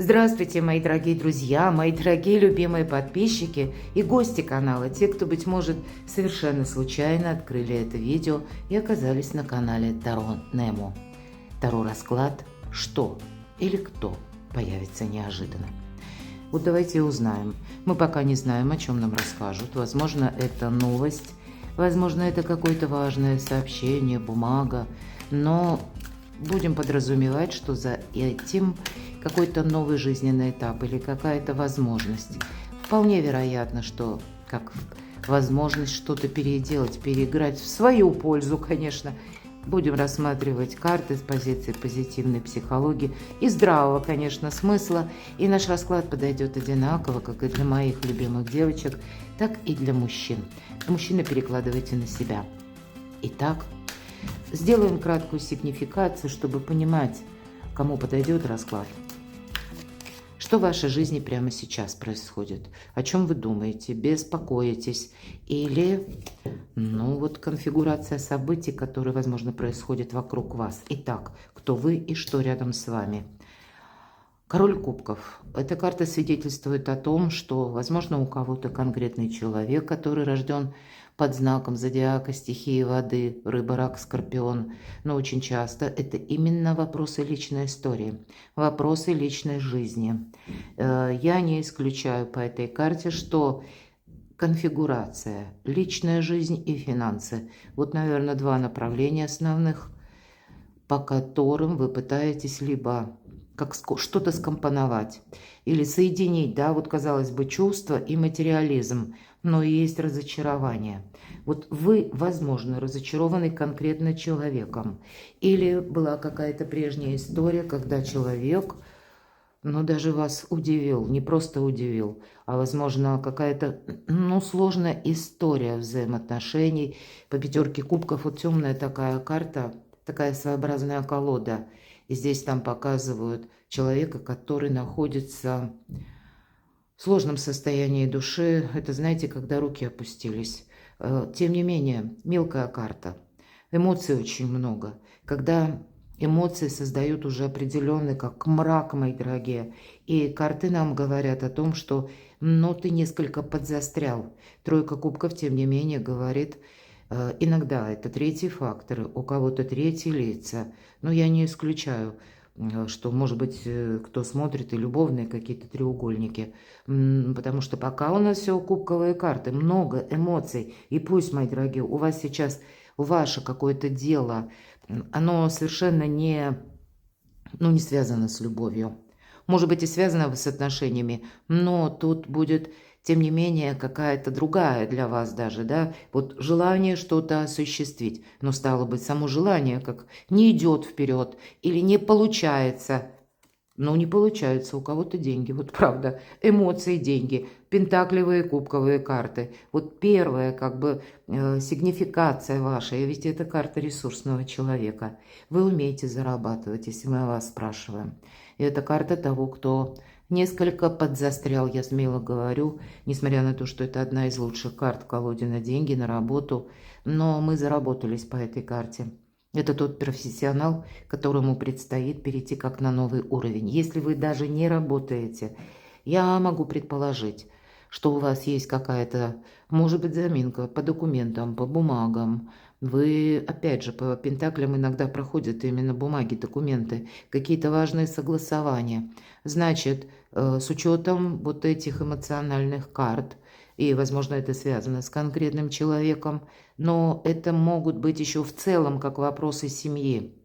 Здравствуйте, мои дорогие друзья, мои дорогие любимые подписчики и гости канала, те, кто, быть может, совершенно случайно открыли это видео и оказались на канале Таро Немо. Таро-расклад «Что или кто появится неожиданно?» Вот давайте узнаем. Мы пока не знаем, о чем нам расскажут. Возможно, это новость, возможно, это какое-то важное сообщение, бумага, но будем подразумевать, что за этим какой-то новый жизненный этап или какая-то возможность. Вполне вероятно, что как возможность что-то переделать, переиграть в свою пользу, конечно. Будем рассматривать карты с позиции позитивной психологии и здравого, конечно, смысла. И наш расклад подойдет одинаково, как и для моих любимых девочек, так и для мужчин. Мужчины перекладывайте на себя. Итак, сделаем краткую сигнификацию, чтобы понимать, кому подойдет расклад. Что в вашей жизни прямо сейчас происходит? О чем вы думаете? Беспокоитесь? Или, конфигурация событий, которые, возможно, происходят вокруг вас. Итак, кто вы и что рядом с вами? Король кубков. Эта карта свидетельствует о том, что, возможно, у кого-то конкретный человек, который рожден под знаком зодиака, стихии воды, рыба, рак, скорпион. Но очень часто это именно вопросы личной истории, вопросы личной жизни. Я не исключаю по этой карте, что конфигурация, личная жизнь и финансы. Вот, наверное, два направления основных, по которым вы пытаетесь либо как что-то скомпоновать или соединить, да, вот казалось бы, чувство и материализм, но и есть разочарование. Вот вы, возможно, разочарованы конкретно человеком, или была какая-то прежняя история, когда человек, даже вас удивил, не просто удивил, а, возможно, какая-то, сложная история взаимоотношений. По пятерке кубков вот темная такая карта, такая своеобразная колода. И здесь там показывают человека, который находится в сложном состоянии души. Это, знаете, когда руки опустились. Тем не менее, мелкая карта. Эмоций очень много. Когда эмоции создают уже определенный, как мрак, мои дорогие. И карты нам говорят о том, что, ты несколько подзастрял. Тройка кубков, тем не менее, говорит, иногда это третьи факторы, у кого-то третьи лица. Но я не исключаю, что, может быть, кто смотрит, и любовные какие-то треугольники. Потому что пока у нас все кубковые карты, много эмоций. И пусть, мои дорогие, у вас сейчас ваше какое-то дело, оно совершенно не связано с любовью. Может быть, и связано с отношениями, но тут будет, тем не менее, какая-то другая для вас даже, да, вот желание что-то осуществить, но стало быть, само желание как не идет вперед или не получается. Не получается, у кого-то деньги, вот правда, эмоции, деньги, пентаклевые, кубковые карты. Вот первая сигнификация ваша, и ведь это карта ресурсного человека. Вы умеете зарабатывать, если мы о вас спрашиваем. И это карта того, кто несколько подзастрял, я смело говорю, несмотря на то, что это одна из лучших карт в колоде на деньги, на работу, но мы заработались по этой карте. Это тот профессионал, которому предстоит перейти как на новый уровень. Если вы даже не работаете, я могу предположить, что у вас есть какая-то, может быть, заминка по документам, по бумагам. Вы, опять же, по пентаклям иногда проходят именно бумаги, документы, какие-то важные согласования. Значит, с учетом вот этих эмоциональных карт, и, возможно, это связано с конкретным человеком, но это могут быть еще в целом как вопросы семьи.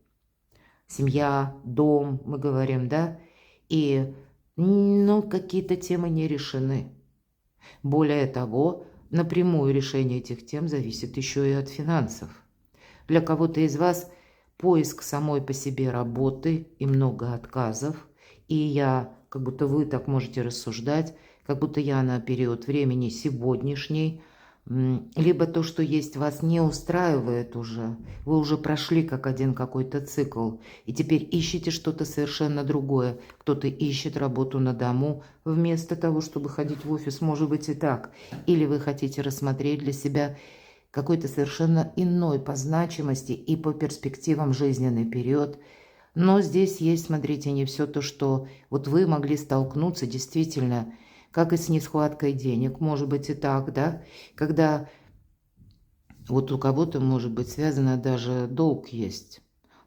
Семья, дом, мы говорим, да? И, какие-то темы не решены. Более того, напрямую решение этих тем зависит еще и от финансов. Для кого-то из вас поиск самой по себе работы и много отказов, и как будто вы так можете рассуждать, как будто я на период времени сегодняшний, либо то, что есть, вас не устраивает уже, вы уже прошли как один какой-то цикл, и теперь ищете что-то совершенно другое. Кто-то ищет работу на дому, вместо того, чтобы ходить в офис, может быть и так. Или вы хотите рассмотреть для себя какой-то совершенно иной по значимости и по перспективам жизненный период, Но здесь есть, смотрите, не все то, что вот вы могли столкнуться действительно, как и с нехваткой денег, может быть и так, да, когда вот у кого-то, может быть, связано даже долг есть.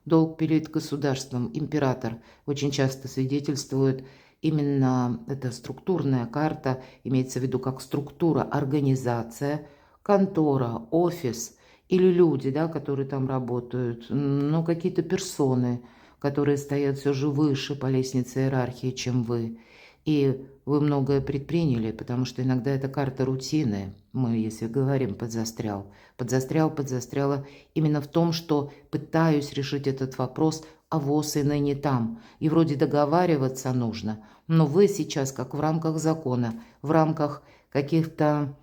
Долг перед государством, император очень часто свидетельствует именно эта структурная карта, имеется в виду как структура, организация, контора, офис или люди, да, которые там работают, но какие-то персоны, которые стоят все же выше по лестнице иерархии, чем вы. И вы многое предприняли, потому что иногда это карта рутины. Мы, если говорим, подзастряла именно в том, что пытаюсь решить этот вопрос, а воз и ныне там. И вроде договариваться нужно, но вы сейчас как в рамках закона, в рамках каких-то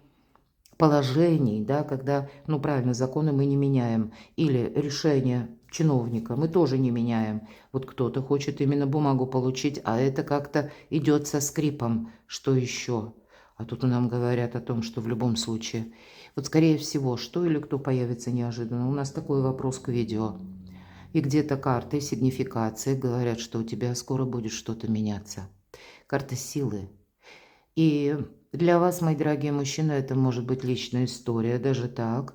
положений, да, когда, ну правильно, законы мы не меняем, или решения чиновника мы тоже не меняем. Вот кто-то хочет именно бумагу получить, а это как-то идет со скрипом. Что еще? А тут нам говорят о том, что в любом случае, вот скорее всего, что или кто появится неожиданно. У нас такой вопрос к видео. И где-то карты сигнификации говорят, что у тебя скоро будет что-то меняться. Карта силы. И для вас, мои дорогие мужчины, это может быть личная история, даже так.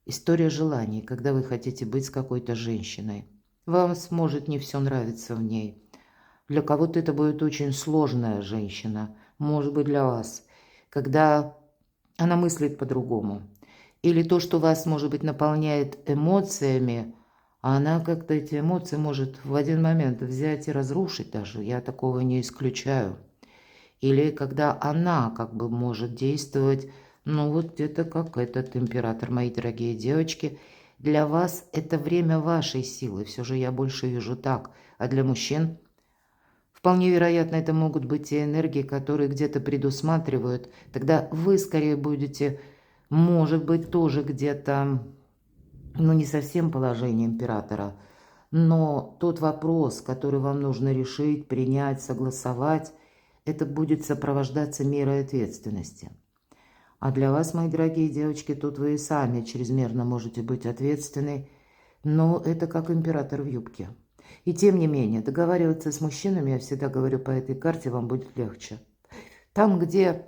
История желаний, когда вы хотите быть с какой-то женщиной. Вам может не все нравиться в ней. Для кого-то это будет очень сложная женщина, может быть для вас, когда она мыслит по-другому. Или то, что вас, может быть, наполняет эмоциями, а она как-то эти эмоции может в один момент взять и разрушить даже. Я такого не исключаю. Или когда она как бы может действовать, ну вот где-то как этот император, мои дорогие девочки. Для вас это время вашей силы, все же я больше вижу так. А для мужчин вполне вероятно это могут быть те энергии, которые где-то предусматривают. Тогда вы скорее будете, может быть, тоже где-то, ну не совсем положение императора, но тот вопрос, который вам нужно решить, принять, согласовать, это будет сопровождаться мерой ответственности. А для вас, мои дорогие девочки, тут вы и сами чрезмерно можете быть ответственны, но это как император в юбке. И тем не менее, договариваться с мужчинами, я всегда говорю по этой карте, вам будет легче. Там, где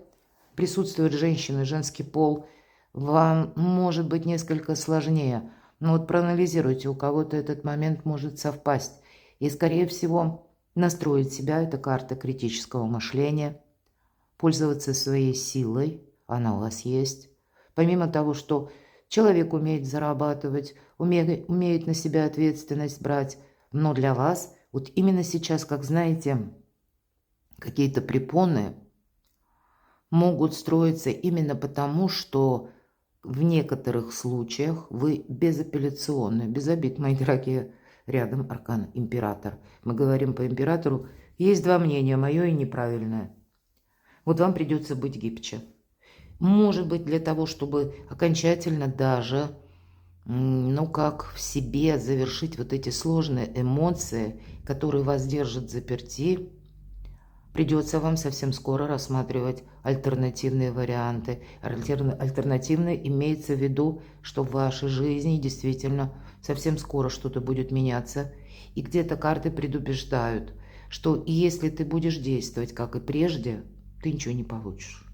присутствует женщина, женский пол, вам может быть несколько сложнее. Но вот проанализируйте, у кого-то этот момент может совпасть. И, скорее всего, настроить себя, это карта критического мышления, пользоваться своей силой, она у вас есть. Помимо того, что человек умеет зарабатывать, умеет на себя ответственность брать, но для вас, вот именно сейчас, как знаете, какие-то препоны могут строиться именно потому, что в некоторых случаях вы безапелляционны, без обид, мои дорогие. Рядом аркан император. Мы говорим по императору. Есть два мнения, мое и неправильное. Вот вам придется быть гибче. Может быть, для того, чтобы окончательно даже, ну как в себе завершить вот эти сложные эмоции, которые вас держат заперти, придется вам совсем скоро рассматривать альтернативные варианты. Альтернативные имеется в виду, что в вашей жизни действительно совсем скоро что-то будет меняться. И где-то карты предупреждают, что если ты будешь действовать, как и прежде, ты ничего не получишь.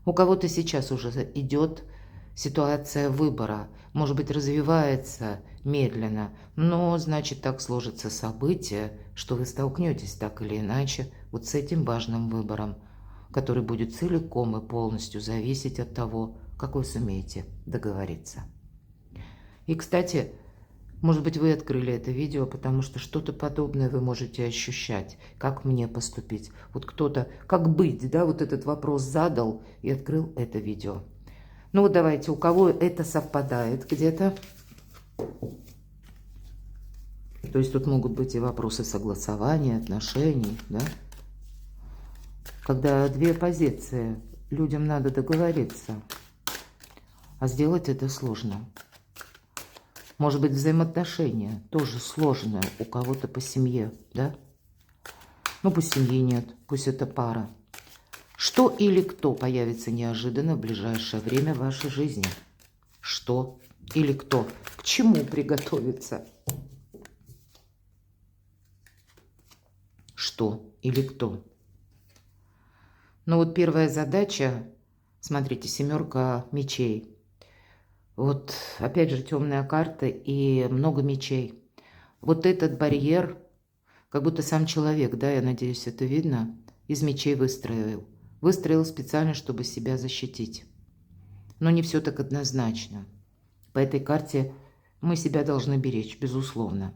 У кого-то сейчас уже идет ситуация выбора, может быть, развивается медленно, но, значит, так сложатся события, что вы столкнетесь так или иначе вот с этим важным выбором, который будет целиком и полностью зависеть от того, как вы сумеете договориться. И, кстати, может быть, вы открыли это видео, потому что что-то подобное вы можете ощущать. Как мне поступить? Вот кто-то, как быть, да, вот этот вопрос задал и открыл это видео. Ну вот давайте, у кого это совпадает где-то. То есть тут могут быть и вопросы согласования, отношений, да. Когда две позиции, людям надо договориться, а сделать это сложно. Может быть, взаимоотношения тоже сложные у кого-то по семье, да? Ну, пусть семьи нет, пусть это пара. Что или кто появится неожиданно в ближайшее время в вашей жизни? Что или кто? К чему приготовиться? что или кто. Но вот первая задача, смотрите, 7 мечей. Вот опять же темная карта и много мечей. Вот этот барьер, как будто сам человек, да, я надеюсь, это видно, из мечей выстроил. Выстроил специально, чтобы себя защитить. Но не все так однозначно. По этой карте мы себя должны беречь, безусловно.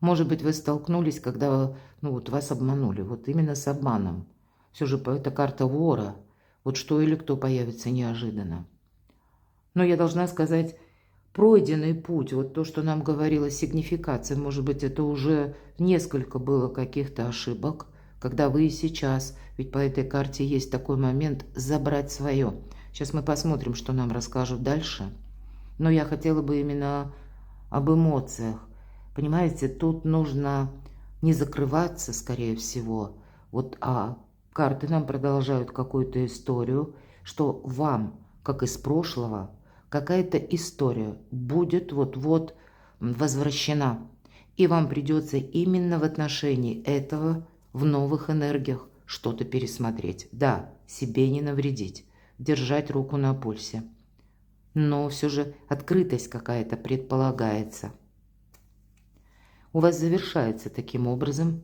Может быть, вы столкнулись, когда вас обманули, вот именно с обманом. Все же это карта вора. Вот что или кто появится неожиданно. Но я должна сказать, пройденный путь, вот то, что нам говорила сигнификация, может быть, это уже несколько было каких-то ошибок, когда вы и сейчас, ведь по этой карте есть такой момент забрать свое. Сейчас мы посмотрим, что нам расскажут дальше. Но я хотела бы именно об эмоциях. Понимаете, тут нужно не закрываться, скорее всего, а карты нам продолжают какую-то историю, что вам, как из прошлого, какая-то история будет вот-вот возвращена. И вам придется именно в отношении этого в новых энергиях что-то пересмотреть. Да, себе не навредить, держать руку на пульсе. Но все же открытость какая-то предполагается. У вас завершается таким образом,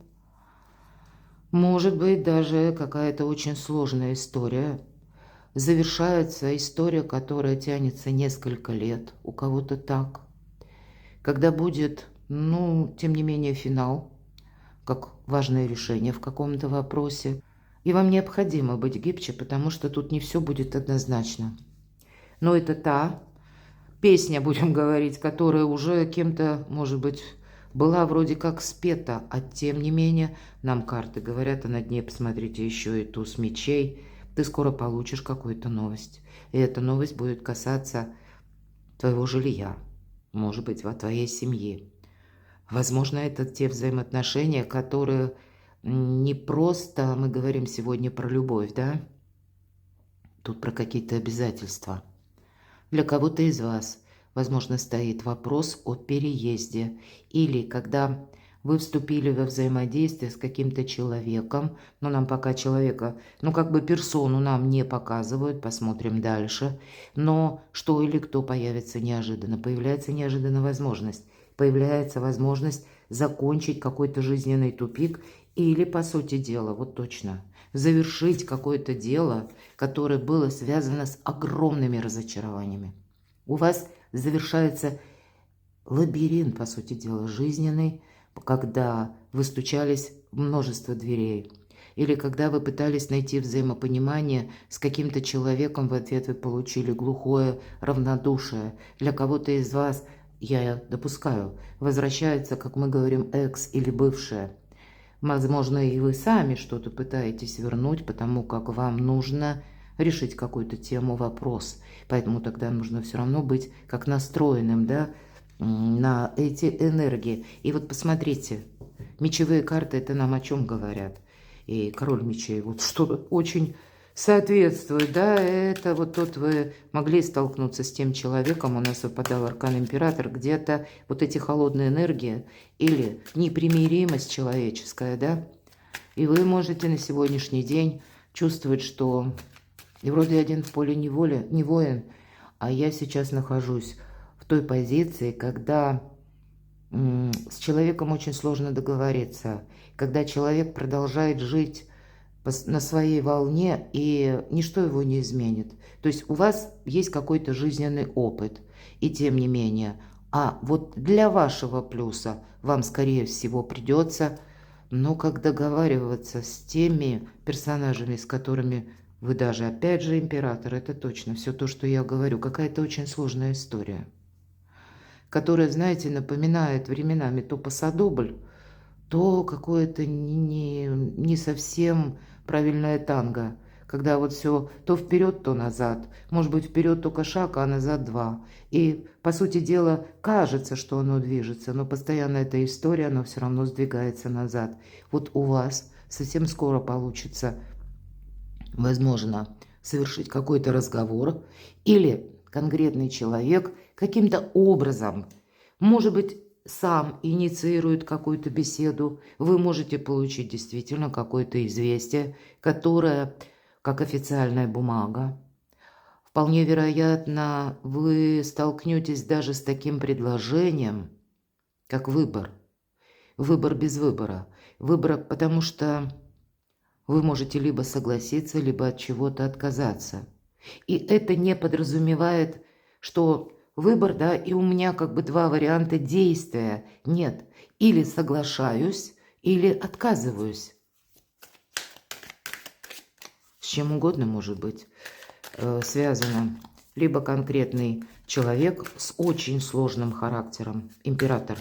может быть, даже какая-то очень сложная история. Завершается история, которая тянется несколько лет, у кого-то так. Когда будет, тем не менее, финал, как важное решение в каком-то вопросе. И вам необходимо быть гибче, потому что тут не все будет однозначно. Но это та песня, будем говорить, которая уже кем-то, может быть, была вроде как спета, а тем не менее нам карты говорят, а на дне, посмотрите, еще и туз мечей. Ты скоро получишь какую-то новость. И эта новость будет касаться твоего жилья, может быть, во твоей семье. Возможно, это те взаимоотношения, которые не просто, мы говорим сегодня про любовь, да? Тут про какие-то обязательства. Для кого-то из вас, возможно, стоит вопрос о переезде. Или когда вы вступили во взаимодействие с каким-то человеком, но нам пока человека, персону нам не показывают, посмотрим дальше. Но что или кто появится неожиданно? Появляется неожиданная возможность. Появляется возможность закончить какой-то жизненный тупик или, по сути дела, вот точно, завершить какое-то дело, которое было связано с огромными разочарованиями. У вас завершается лабиринт, по сути дела, жизненный, когда вы стучались в множество дверей. Или когда вы пытались найти взаимопонимание с каким-то человеком, в ответ вы получили глухое равнодушие. Для кого-то из вас, я допускаю, возвращается, как мы говорим, экс или бывшая. Возможно, и вы сами что-то пытаетесь вернуть, потому как вам нужно решить какую-то тему, вопрос. Поэтому тогда нужно все равно быть как настроенным, да, на эти энергии. И вот посмотрите, мечевые карты это нам о чем говорят? И король мечей, вот что-то очень соответствует, да, это вот тут вы могли столкнуться с тем человеком, у нас выпадал аркан император, где-то вот эти холодные энергии или непримиримость человеческая, да, и вы можете на сегодняшний день чувствовать, что и вроде один в поле не воин, а я сейчас нахожусь в той позиции, когда с человеком очень сложно договориться, когда человек продолжает жить на своей волне, и ничто его не изменит. То есть у вас есть какой-то жизненный опыт, и тем не менее. А вот для вашего плюса вам, скорее всего, придется, как договариваться с теми персонажами, с которыми вы даже, опять же, император, это точно, все то, что я говорю, какая-то очень сложная история, которая, знаете, напоминает временами то пасодобль, то какое-то не совсем правильное танго, когда вот все то вперед, то назад. Может быть, вперед только шаг, а назад 2. И, по сути дела, кажется, что оно движется, но постоянно эта история, она все равно сдвигается назад. Вот у вас совсем скоро получится, возможно, совершить какой-то разговор, или конкретный человек каким-то образом, может быть, сам инициирует какую-то беседу, вы можете получить действительно какое-то известие, которое как официальная бумага. Вполне вероятно, вы столкнетесь даже с таким предложением, как выбор. Выбор без выбора. Выбор, потому что вы можете либо согласиться, либо от чего-то отказаться. И это не подразумевает, что выбор, да, и у меня как бы два варианта действия. Нет, или соглашаюсь, или отказываюсь. С чем угодно может быть связано. Либо конкретный человек с очень сложным характером, император,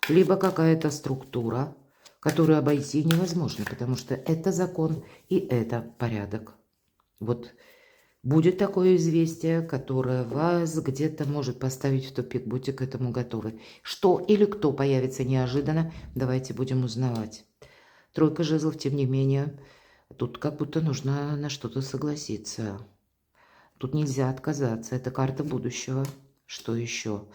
либо какая-то структура, которую обойти невозможно, потому что это закон и это порядок. Вот будет такое известие, которое вас где-то может поставить в тупик. Будьте к этому готовы. Что или кто появится неожиданно, давайте будем узнавать. Тройка жезлов, тем не менее, тут как будто нужно на что-то согласиться. Тут нельзя отказаться. Это карта будущего. Что еще?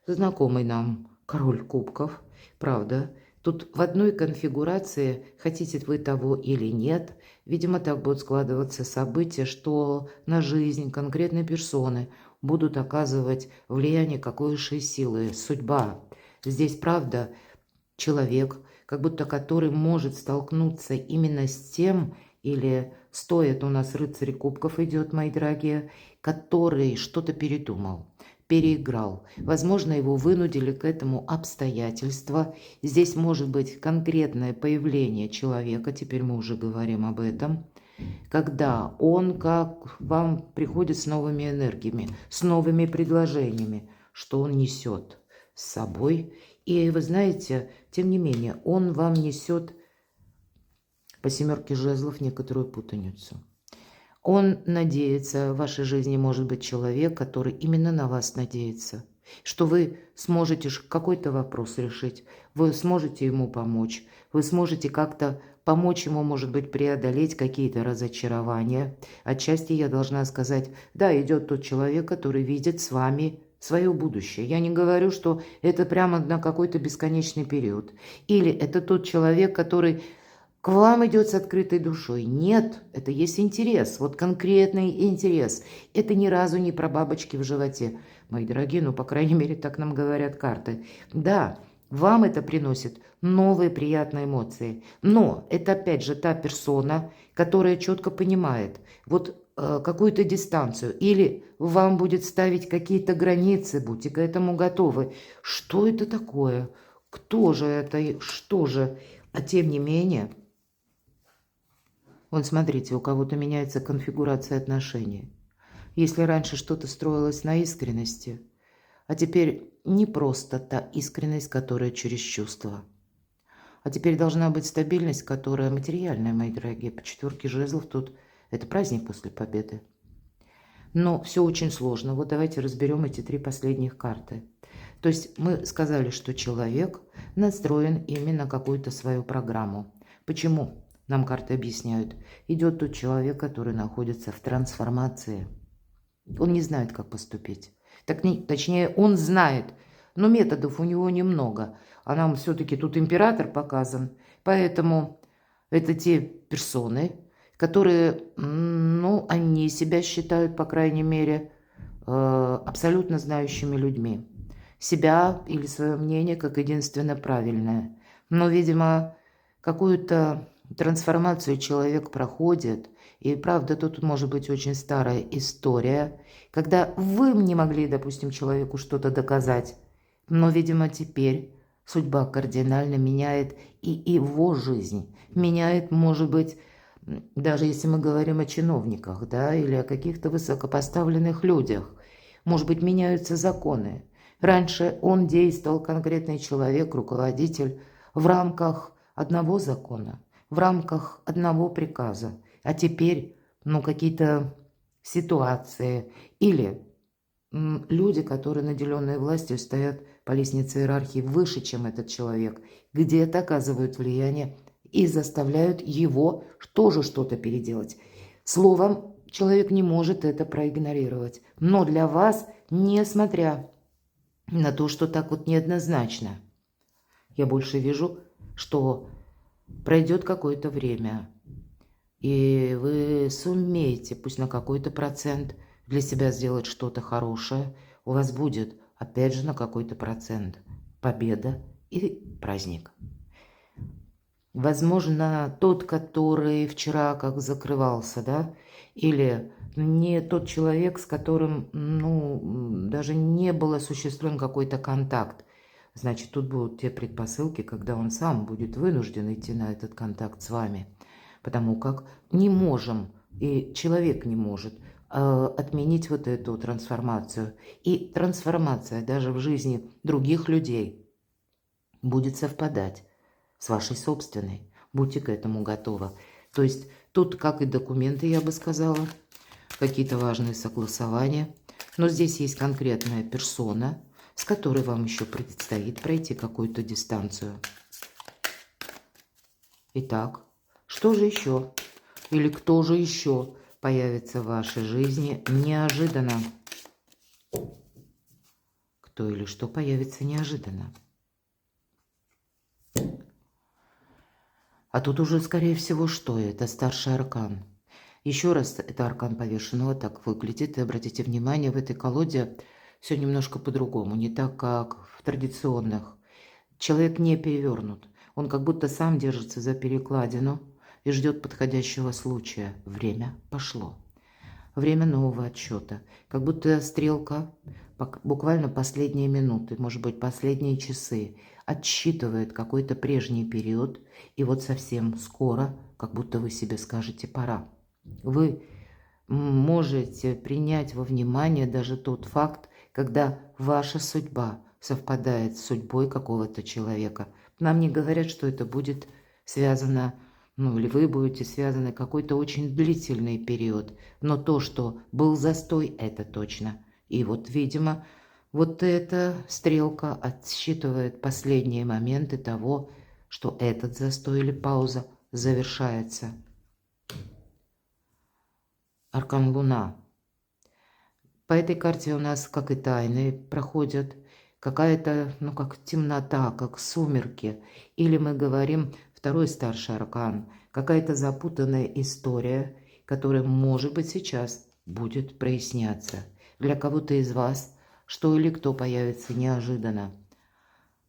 Знакомый нам король кубков. Правда. Тут в одной конфигурации, хотите вы того или нет, видимо, так будут складываться события, что на жизнь конкретной персоны будут оказывать влияние какой-то силы. Судьба. Здесь, правда, человек, как будто который может столкнуться именно с тем, или стоит у нас рыцарь кубков идет, мои дорогие, который что-то передумал, переиграл. Возможно, его вынудили к этому обстоятельства. Здесь может быть конкретное появление человека, теперь мы уже говорим об этом, когда он как вам приходит с новыми энергиями, с новыми предложениями, что он несет с собой. И вы знаете, тем не менее, он вам несет по семерке жезлов некоторую путаницу. Он надеется, в вашей жизни может быть человек, который именно на вас надеется, что вы сможете какой-то вопрос решить, вы сможете ему помочь, вы сможете как-то помочь ему, может быть, преодолеть какие-то разочарования. Отчасти я должна сказать, да, идет тот человек, который видит с вами свое будущее. Я не говорю, что это прямо на какой-то бесконечный период. Или это тот человек, который к вам идет с открытой душой. Нет, это есть интерес, вот конкретный интерес. Это ни разу не про бабочки в животе. Мои дорогие, ну, по крайней мере, так нам говорят карты. Да, вам это приносит новые приятные эмоции. Но это, опять же, та персона, которая четко понимает вот какую-то дистанцию. Или вам будет ставить какие-то границы, будьте к этому готовы. Что это такое? Кто же это? Что же? А тем не менее... Вон, смотрите, у кого-то меняется конфигурация отношений. Если раньше что-то строилось на искренности, а теперь не просто та искренность, которая через чувства. А теперь должна быть стабильность, которая материальная, мои дорогие. По четверке жезлов тут это праздник после победы. Но все очень сложно. Вот давайте разберем эти три последних карты. То есть мы сказали, что человек настроен именно на какую-то свою программу. Почему? Нам карты объясняют. Идет тот человек, который находится в трансформации. Он не знает, как поступить. Точнее, он знает, но методов у него немного. А нам все-таки тут император показан. Поэтому это те персоны, которые, ну, они себя считают, по крайней мере, абсолютно знающими людьми. Себя или свое мнение как единственно правильное. Но, видимо, какую-то трансформацию человек проходит, и правда, тут может быть очень старая история, когда вы не могли, допустим, человеку что-то доказать, но, видимо, теперь судьба кардинально меняет и его жизнь, меняет, может быть, даже если мы говорим о чиновниках, да, или о каких-то высокопоставленных людях, может быть, меняются законы. Раньше он действовал, конкретный человек, руководитель, в рамках одного закона, в рамках одного приказа, а теперь, ну, какие-то ситуации или люди, которые, наделенные властью, стоят по лестнице иерархии выше, чем этот человек, где-то оказывают влияние и заставляют его тоже что-то переделать. Словом, человек не может это проигнорировать. Но для вас, несмотря на то, что так вот неоднозначно. Я больше вижу, что пройдет какое-то время, и вы сумеете, пусть на какой-то процент, для себя сделать что-то хорошее. У вас будет, опять же, на какой-то процент победа и праздник. Возможно, тот, который вчера как закрывался, да, или не тот человек, с которым, даже не был осуществлен какой-то контакт. Значит, тут будут те предпосылки, когда он сам будет вынужден идти на этот контакт с вами. Потому как не можем, и человек не может отменить вот эту трансформацию. И трансформация даже в жизни других людей будет совпадать с вашей собственной. Будьте к этому готовы. То есть тут, как и документы, я бы сказала, какие-то важные согласования. Но здесь есть конкретная персона, с которой вам еще предстоит пройти какую-то дистанцию. Итак, что же еще? Или кто же еще появится в вашей жизни неожиданно? Кто или что появится неожиданно? А тут уже, скорее всего, что это? Старший аркан. Еще раз, это аркан повешенного, так выглядит. И обратите внимание, в этой колоде все немножко по-другому, не так, как в традиционных. Человек не перевернут. Он как будто сам держится за перекладину и ждет подходящего случая. Время пошло. Время нового отсчета. Как будто стрелка, буквально последние минуты, может быть, последние часы, отсчитывает какой-то прежний период, и вот совсем скоро, как будто вы себе скажете «пора». Вы можете принять во внимание даже тот факт, когда ваша судьба совпадает с судьбой какого-то человека. Нам не говорят, что это будет связано, или вы будете связаны какой-то очень длительный период. Но то, что был застой, это точно. И вот, видимо, вот эта стрелка отсчитывает последние моменты того, что этот застой или пауза завершается. Аркан Луна. По этой карте у нас, как и тайны, проходят какая-то, как темнота, как сумерки. Или мы говорим, второй старший аркан, какая-то запутанная история, которая, может быть, сейчас будет проясняться. Для кого-то из вас что или кто появится неожиданно.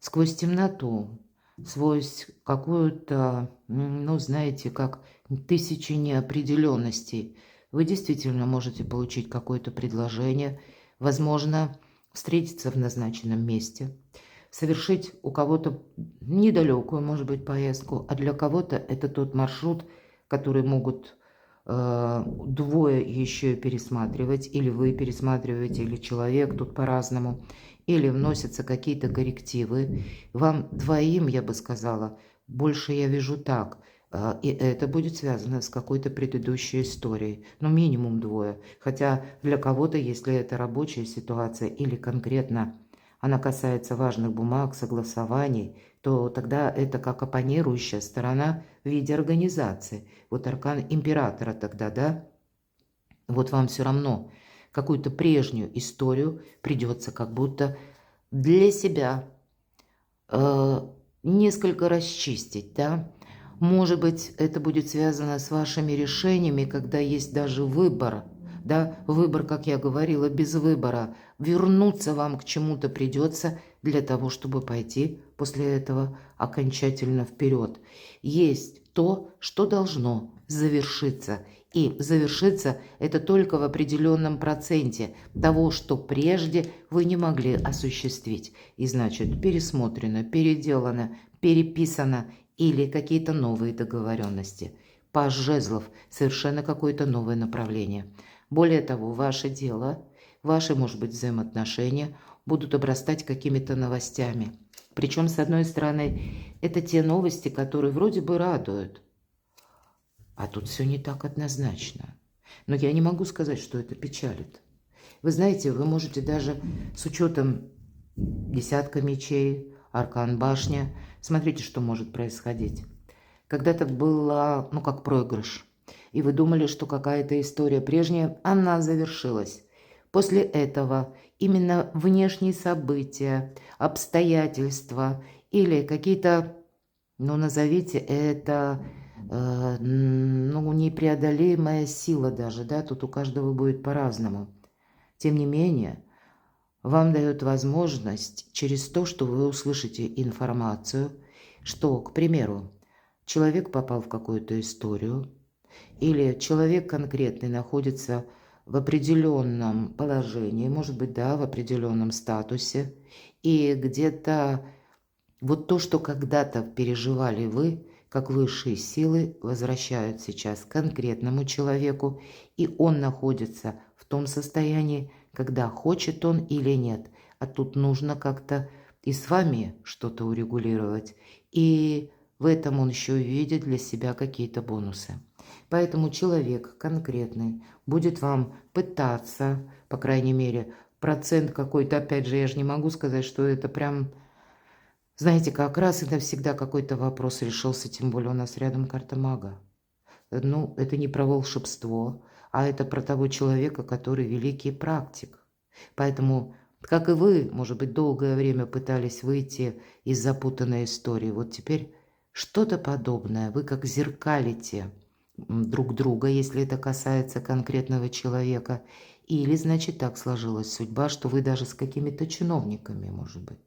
Сквозь темноту, сквозь какую-то, знаете, как тысячи неопределенностей, вы действительно можете получить какое-то предложение, возможно, встретиться в назначенном месте, совершить у кого-то недалекую, может быть, поездку, а для кого-то это тот маршрут, который могут двое еще пересматривать, или вы пересматриваете, или человек, тут по-разному, или вносятся какие-то коррективы. Вам двоим, я бы сказала, больше я вижу так, и это будет связано с какой-то предыдущей историей, минимум двое. Хотя для кого-то, если это рабочая ситуация или конкретно она касается важных бумаг, согласований, то тогда это как оппонирующая сторона в виде организации. Вот аркан императора тогда, да? Вот вам все равно какую-то прежнюю историю придется как будто для себя несколько расчистить, да? Может быть, это будет связано с вашими решениями, когда есть даже выбор, да, выбор, как я говорила, без выбора. Вернуться вам к чему-то придется для того, чтобы пойти после этого окончательно вперед. Есть то, что должно завершиться. И завершиться это только в определенном проценте того, что прежде вы не могли осуществить. И значит, пересмотрено, переделано, переписано или какие-то новые договоренности. Паж жезлов – совершенно какое-то новое направление. Более того, ваше дело, ваши, может быть, взаимоотношения будут обрастать какими-то новостями. Причем, с одной стороны, это те новости, которые вроде бы радуют. А тут все не так однозначно. Но я не могу сказать, что это печалит. Вы знаете, вы можете даже с учетом десятка мечей, аркан башня, смотрите, что может происходить. Когда-то было, как проигрыш. И вы думали, что какая-то история прежняя, она завершилась. После этого именно внешние события, обстоятельства или какие-то, ну, назовите это, ну, непреодолимая сила даже, да, тут у каждого будет по-разному. Тем не менее, вам дает возможность через то, что вы услышите информацию, что, к примеру, человек попал в какую-то историю, или человек конкретный находится в определенном положении, может быть, да, в определенном статусе, и где-то вот то, что когда-то переживали вы, как высшие силы, возвращают сейчас конкретному человеку, и он находится в том состоянии, когда хочет он или нет. А тут нужно как-то и с вами что-то урегулировать, и в этом он еще и видит для себя какие-то бонусы. Поэтому человек конкретный будет вам пытаться, по крайней мере, процент какой-то, опять же, я же не могу сказать, что это прям, знаете, как раз и навсегда какой-то вопрос решился, тем более у нас рядом карта мага. Ну, это не про волшебство, а это про того человека, который великий практик. Поэтому, как и вы, может быть, долгое время пытались выйти из запутанной истории, вот теперь что-то подобное, вы как зеркалите друг друга, если это касается конкретного человека, или, значит, так сложилась судьба, что вы даже с какими-то чиновниками, может быть,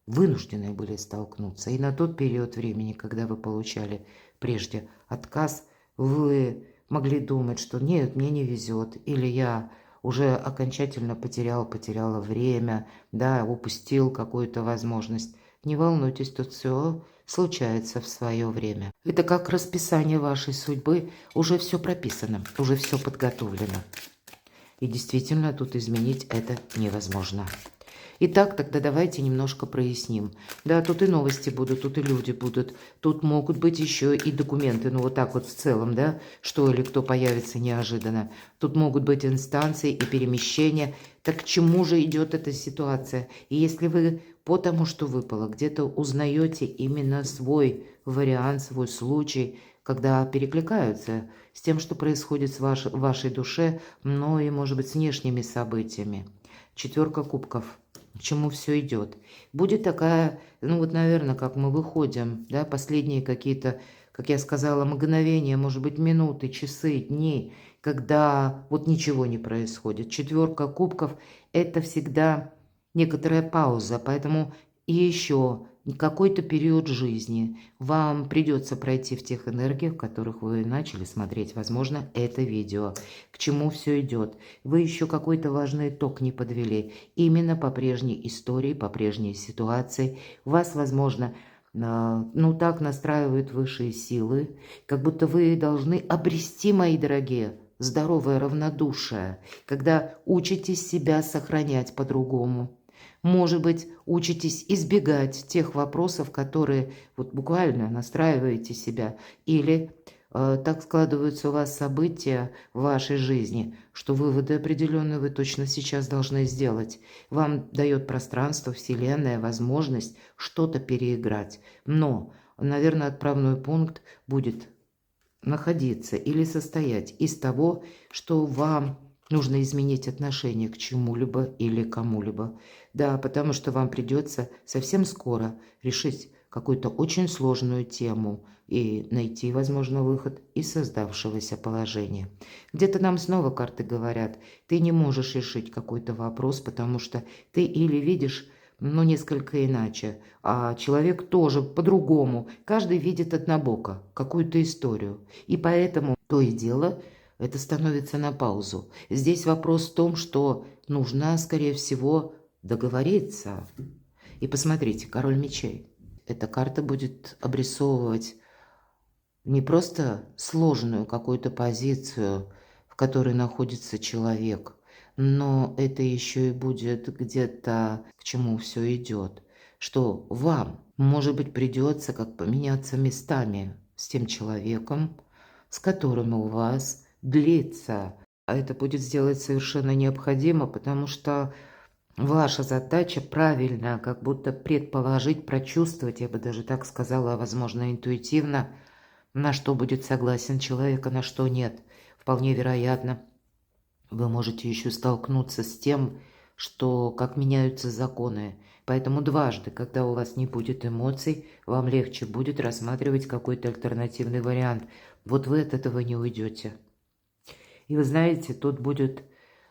вынуждены были столкнуться. И на тот период времени, когда вы получали прежде отказ, вы могли думать, что нет, мне не везет, или я уже окончательно потеряла время, да, упустил какую-то возможность. Не волнуйтесь, тут все случается в свое время. Это как расписание вашей судьбы, уже все прописано, уже все подготовлено. И действительно, тут изменить это невозможно. Итак, тогда давайте немножко проясним. Да, тут и новости будут, тут и люди будут, тут могут быть еще и документы, ну вот так вот в целом, да, что или кто появится неожиданно. Тут могут быть инстанции и перемещения. Так к чему же идет эта ситуация? И если вы по тому, что выпало, где-то узнаете именно свой вариант, свой случай, когда перекликаются с тем, что происходит в вашей душе, но и, может быть, с внешними событиями. 4 кубков. К чему все идет? Будет такая, ну вот, наверное, как мы выходим, да, последние какие-то, как я сказала, мгновения, может быть, минуты, часы, дни, когда вот ничего не происходит. 4 кубков – это всегда некоторая пауза, поэтому и еще какой-то период жизни вам придется пройти в тех энергиях, в которых вы начали смотреть, возможно, это видео. К чему все идет? Вы еще какой-то важный итог не подвели. Именно по прежней истории, по прежней ситуации. Вас, возможно, ну так настраивают высшие силы, как будто вы должны обрести, мои дорогие, здоровое равнодушие, когда учитесь себя сохранять по-другому. Может быть, учитесь избегать тех вопросов, которые вот буквально настраиваете себя, или так складываются у вас события в вашей жизни, что выводы определенные вы точно сейчас должны сделать. Вам дает пространство, Вселенная, возможность что-то переиграть. Но, наверное, отправной пункт будет находиться или состоять из того, что вам нужно изменить отношение к чему-либо или кому-либо. Да, потому что вам придется совсем скоро решить какую-то очень сложную тему и найти, возможно, выход из создавшегося положения. Где-то нам снова карты говорят, ты не можешь решить какой-то вопрос, потому что ты или видишь, но несколько иначе, а человек тоже по-другому. Каждый видит однобоко какую-то историю. И поэтому то и дело это становится на паузу. Здесь вопрос в том, что нужно, скорее всего, договориться. И посмотрите, король мечей. Эта карта будет обрисовывать не просто сложную какую-то позицию, в которой находится человек, но это еще и будет где-то, к чему все идет, что вам, может быть, придется как поменяться местами с тем человеком, с которым у вас длится. А это будет сделать совершенно необходимо, потому что ваша задача правильно, как будто предположить, прочувствовать, я бы даже так сказала, возможно, интуитивно, на что будет согласен человек, а на что нет. Вполне вероятно, вы можете еще столкнуться с тем, что как меняются законы. Поэтому дважды, когда у вас не будет эмоций, вам легче будет рассматривать какой-то альтернативный вариант. Вот вы от этого не уйдете. И вы знаете, тут будет,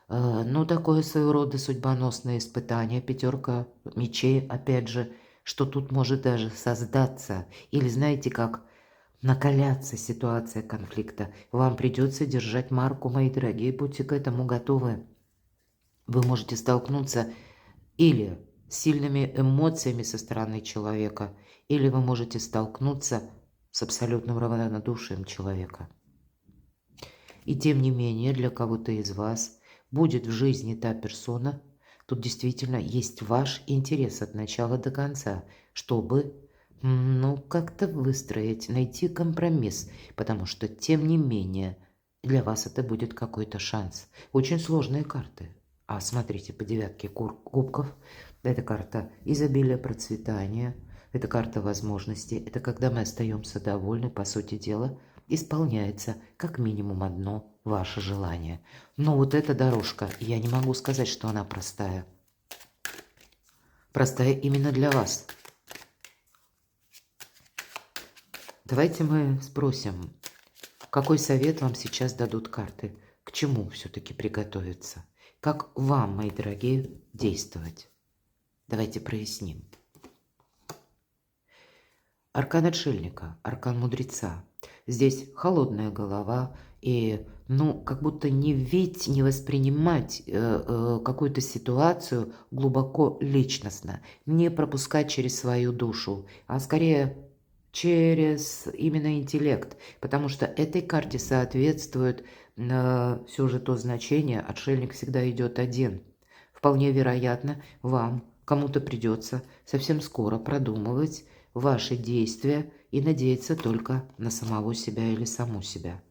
ну, такое своего рода судьбоносное испытание, пятерка мечей, опять же, что тут может даже создаться. Или знаете, как накаляться ситуация конфликта. Вам придется держать марку, мои дорогие, будьте к этому готовы. Вы можете столкнуться или с сильными эмоциями со стороны человека, или вы можете столкнуться с абсолютным равнодушием человека. И тем не менее, для кого-то из вас будет в жизни та персона, тут действительно есть ваш интерес от начала до конца, чтобы, ну, как-то выстроить, найти компромисс, потому что, тем не менее, для вас это будет какой-то шанс. Очень сложные карты. А смотрите, по девятке кубков, это карта изобилия, процветания, это карта возможностей, это когда мы остаемся довольны, по сути дела, исполняется как минимум одно ваше желание. Но вот эта дорожка, я не могу сказать, что она простая. Простая именно для вас. Давайте мы спросим, какой совет вам сейчас дадут карты? К чему все-таки приготовиться? Как вам, мои дорогие, действовать? Давайте проясним. Аркан отшельника, аркан мудреца. Здесь холодная голова и, ну, как будто не видеть, не воспринимать какую-то ситуацию глубоко личностно, не пропускать через свою душу, а скорее через именно интеллект, потому что этой карте соответствует все же то значение, отшельник всегда идет один. Вполне вероятно, вам, кому-то придется совсем скоро продумывать ваши действия и надеяться только на самого себя или саму себя.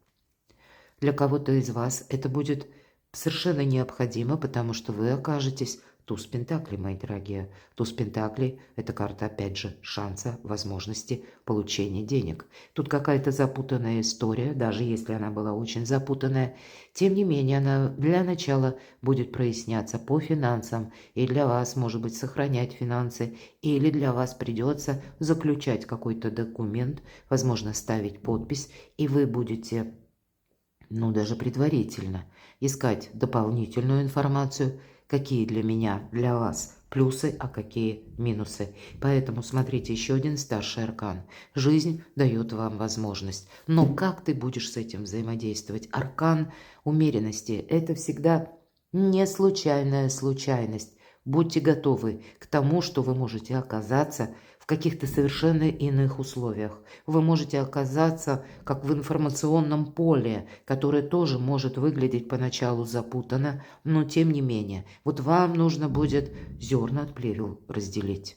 Для кого-то из вас это будет совершенно необходимо, потому что вы окажетесь туз пентаклей, мои дорогие. Туз пентаклей – это карта, опять же, шанса, возможности получения денег. Тут какая-то запутанная история, даже если она была очень запутанная. Тем не менее, она для начала будет проясняться по финансам. И для вас, может быть, сохранять финансы. Или для вас придется заключать какой-то документ, возможно, ставить подпись. И вы будете, ну, даже предварительно искать дополнительную информацию, какие для меня, для вас плюсы, а какие минусы. Поэтому смотрите, еще один старший аркан. Жизнь дает вам возможность. Но как ты будешь с этим взаимодействовать? Аркан умеренности – это всегда не случайная случайность. Будьте готовы к тому, что вы можете оказаться в каких-то совершенно иных условиях. Вы можете оказаться как в информационном поле, которое тоже может выглядеть поначалу запутанно, но тем не менее. Вот вам нужно будет зерна от плевел разделить.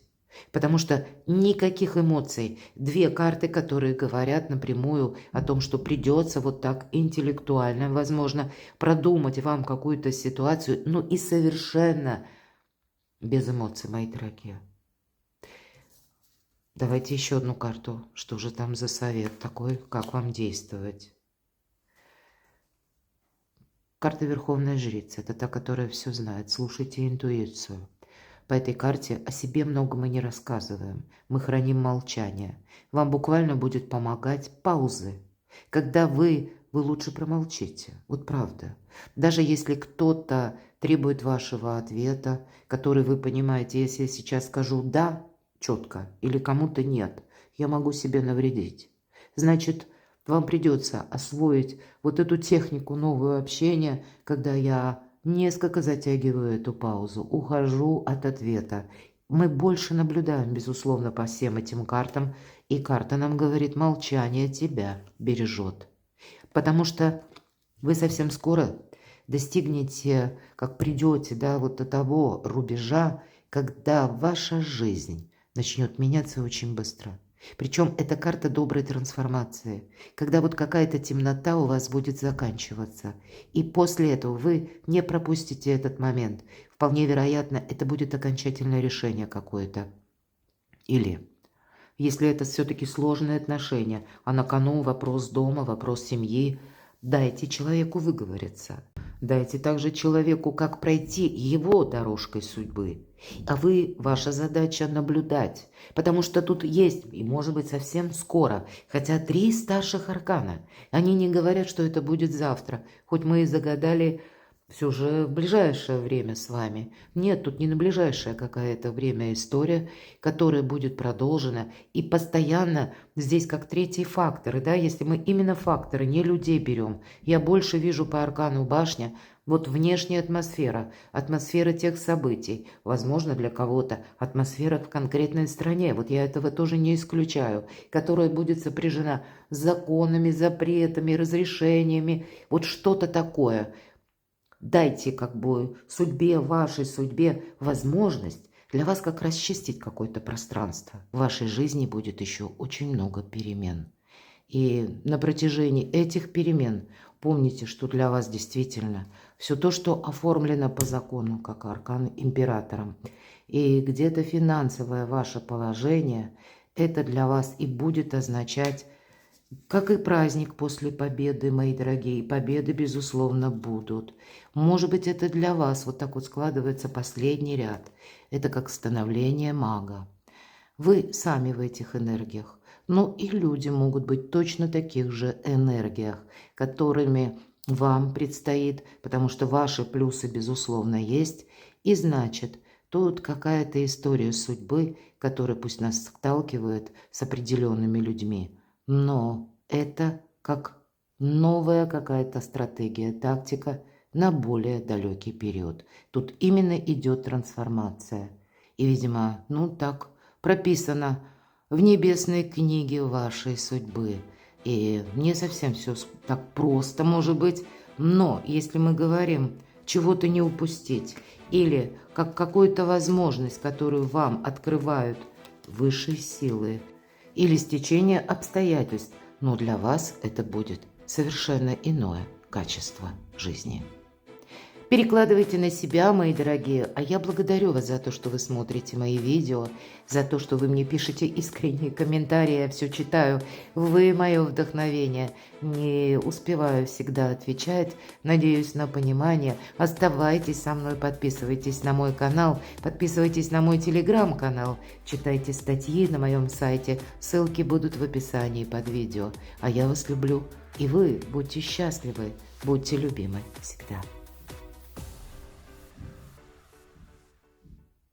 Потому что никаких эмоций. Две карты, которые говорят напрямую о том, что придется вот так интеллектуально, возможно, продумать вам какую-то ситуацию, ну и совершенно без эмоций, мои дорогие. Давайте еще одну карту. Что же там за совет такой? Как вам действовать? Карта Верховная Жрица. Это та, которая все знает. Слушайте интуицию. По этой карте о себе много мы не рассказываем. Мы храним молчание. Вам буквально будет помогать паузы. Когда вы лучше промолчите. Вот правда. Даже если кто-то требует вашего ответа, который вы понимаете, если я сейчас скажу «да», четко, или кому-то нет, я могу себе навредить. Значит, вам придется освоить вот эту технику нового общения, когда я несколько затягиваю эту паузу, ухожу от ответа. Мы больше наблюдаем, безусловно, по всем этим картам, и карта нам говорит, молчание тебя бережет. Потому что вы совсем скоро достигнете, как придете, да, вот до того рубежа, когда ваша жизнь начнет меняться очень быстро. Причем это карта доброй трансформации, когда вот какая-то темнота у вас будет заканчиваться. И после этого вы не пропустите этот момент. Вполне вероятно, это будет окончательное решение какое-то. Или, если это все-таки сложные отношения, а на кону вопрос дома, вопрос семьи, дайте человеку выговориться. Дайте также человеку, как пройти его дорожкой судьбы. А вы, ваша задача наблюдать, потому что тут есть, и может быть совсем скоро, хотя 3 старших аркана. Они не говорят, что это будет завтра, хоть мы и загадали все же в ближайшее время с вами. Нет, тут не на ближайшее какое-то время история, которая будет продолжена. И постоянно здесь как третий фактор. Да, если мы именно факторы, не людей берем. Я больше вижу по аркану башня вот внешняя атмосфера, атмосфера тех событий. Возможно, для кого-то атмосфера в конкретной стране. Вот я этого тоже не исключаю. Которая будет сопряжена с законами, запретами, разрешениями. Вот что-то такое. Дайте как бы судьбе, вашей судьбе возможность для вас как расчистить какое-то пространство. В вашей жизни будет еще очень много перемен. И на протяжении этих перемен помните, что для вас действительно все то, что оформлено по закону, как аркан императором, и где-то финансовое ваше положение, это для вас и будет означать, как и праздник после победы, мои дорогие, победы, безусловно, будут. Может быть, это для вас вот так вот складывается последний ряд. Это как становление мага. Вы сами в этих энергиях. Но и люди могут быть точно таких же энергиях, которыми вам предстоит, потому что ваши плюсы, безусловно, есть. И значит, тут какая-то история судьбы, которая пусть нас сталкивает с определенными людьми. Но это как новая какая-то стратегия, тактика на более далекий период. Тут именно идет трансформация. И, видимо, так прописано в небесной книге вашей судьбы. И не совсем все так просто, может быть. Но если мы говорим чего-то не упустить, или как какую-то возможность, которую вам открывают высшие силы, или стечение обстоятельств, но для вас это будет совершенно иное качество жизни. Перекладывайте на себя, мои дорогие, а я благодарю вас за то, что вы смотрите мои видео, за то, что вы мне пишете искренние комментарии, я все читаю, вы мое вдохновение, не успеваю всегда отвечать, надеюсь на понимание, оставайтесь со мной, подписывайтесь на мой канал, подписывайтесь на мой телеграм-канал, читайте статьи на моем сайте, ссылки будут в описании под видео, а я вас люблю, и вы будьте счастливы, будьте любимы всегда.